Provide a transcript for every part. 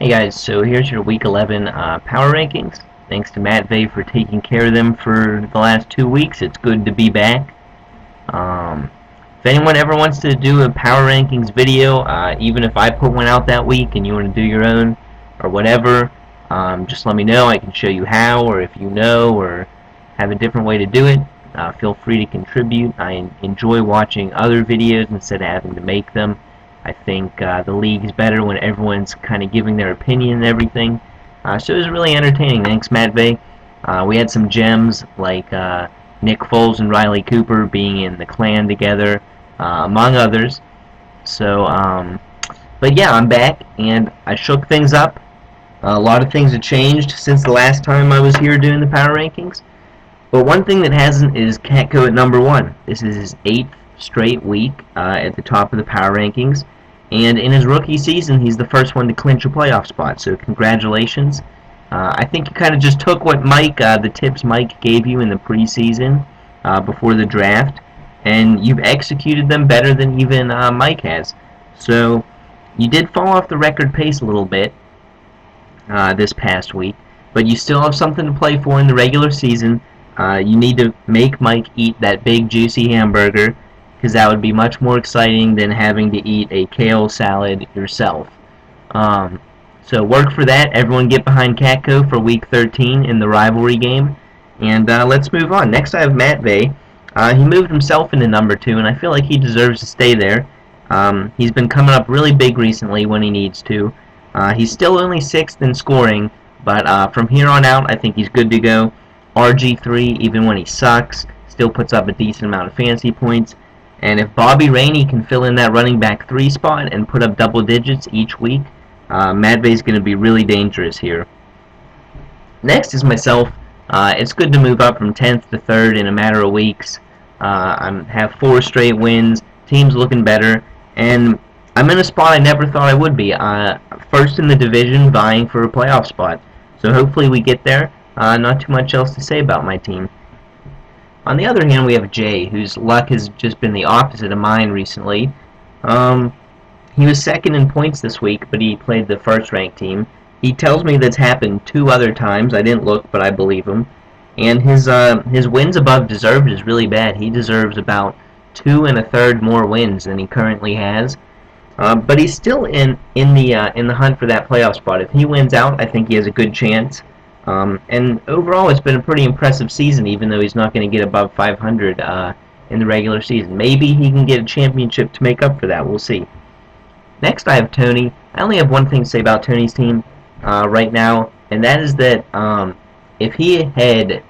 Hey guys, so here's your Week 11 power rankings. Thanks to Matt Vey for taking care of them for the last 2 weeks. It's good to be back. If anyone ever wants to do a power rankings video, even if I put one out that week and you want to do your own or whatever, just let me know. I can show you how, or if you know, or have a different way to do it. Feel free to contribute. I enjoy watching other videos instead of having to make them. I think the league's better when everyone's kind of giving their opinion and everything. So it was really entertaining. Thanks, Matt Vey. We had some gems like Nick Foles and Riley Cooper being in the clan together, among others. So, but yeah, I'm back and I shook things up. A lot of things have changed since the last time I was here doing the power rankings. But one thing that hasn't is Catco at number one. This is his 8th straight week at the top of the power rankings. And in his rookie season, he's the first one to clinch a playoff spot. So congratulations. I think you kind of just took what the tips Mike gave you in the preseason before the draft, and you've executed them better than even Mike has. So you did fall off the record pace a little bit this past week, but you still have something to play for in the regular season. You need to make Mike eat that big juicy hamburger, because that would be much more exciting than having to eat a kale salad yourself. So work for that. Everyone get behind Catco for Week 13 in the rivalry game. And let's move on. Next I have Matt Vey. He moved himself into number 2, and I feel like he deserves to stay there. He's been coming up really big recently when he needs to. He's still only 6th in scoring, but from here on out I think he's good to go. RG3, even when he sucks, still puts up a decent amount of fantasy points. And if Bobby Rainey can fill in that running back 3 spot and put up double digits each week, Matt Vey's going to be really dangerous here. Next is myself. It's good to move up from 10th to 3rd in a matter of weeks. I have 4 straight wins, team's looking better, and I'm in a spot I never thought I would be. First in the division, vying for a playoff spot. So hopefully we get there. Not too much else to say about my team. On the other hand, we have Jay, whose luck has just been the opposite of mine recently. He was 2nd in points this week, but he played the first-ranked team. He tells me that's happened 2 other times. I didn't look, but I believe him. And his wins above deserved is really bad. He deserves about 2 1/3 more wins than he currently has. But he's still in the hunt for that playoff spot. If he wins out, I think he has a good chance. And overall, it's been a pretty impressive season, even though he's not going to get above 500 in the regular season. Maybe he can get a championship to make up for that. We'll see. Next, I have Tony. I only have one thing to say about Tony's team right now, and that is that if he had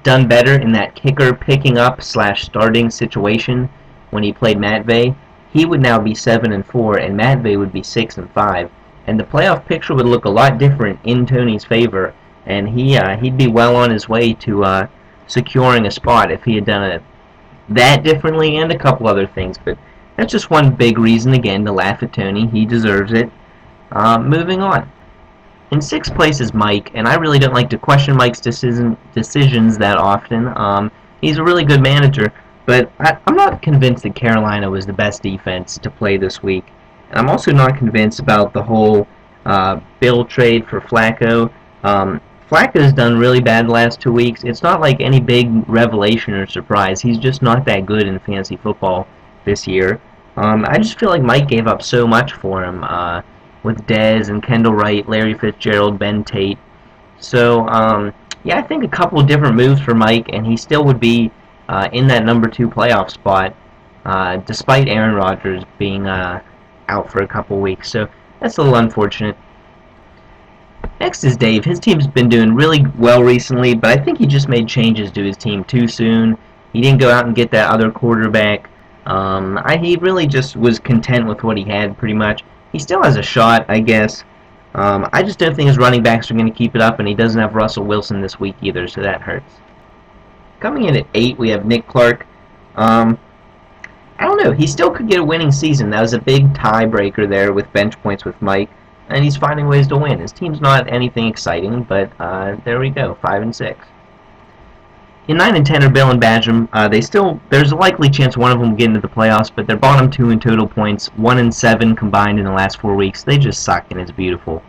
done better in that kicker picking up / starting situation when he played Matt Vey, he would now be 7-4, and Matt Vey would be 6-5, and the playoff picture would look a lot different in Tony's favor. And he'd be well on his way to securing a spot if he had done it that differently and a couple other things. But that's just one big reason, again, to laugh at Tony. He deserves it. Moving on. In 6th place is Mike, and I really don't like to question Mike's decisions that often. He's a really good manager, but I'm not convinced that Carolina was the best defense to play this week. And I'm also not convinced about the whole Bill trade for Flacco. Flacco's done really bad the last 2 weeks. It's not like any big revelation or surprise. He's just not that good in fantasy football this year. I just feel like Mike gave up so much for him with Dez and Kendall Wright, Larry Fitzgerald, Ben Tate. So, yeah, I think a couple of different moves for Mike, and he still would be in that number 2 playoff spot, despite Aaron Rodgers being out for a couple weeks. So that's a little unfortunate. Next is Dave. His team's been doing really well recently, but I think he just made changes to his team too soon. He didn't go out and get that other quarterback. He really just was content with what he had, pretty much. He still has a shot, I guess. I just don't think his running backs are going to keep it up, and he doesn't have Russell Wilson this week either, so that hurts. Coming in at 8, we have Nick Clark. I don't know. He still could get a winning season. That was a big tiebreaker there with bench points with Mike. And he's finding ways to win. His team's not anything exciting, but there we go, 5-6. In 9 and 10 are Bill and Badgem. There's a likely chance one of them will get into the playoffs, but they're bottom 2 in total points, 1 and 7 combined in the last 4 weeks. They just suck, and it's beautiful.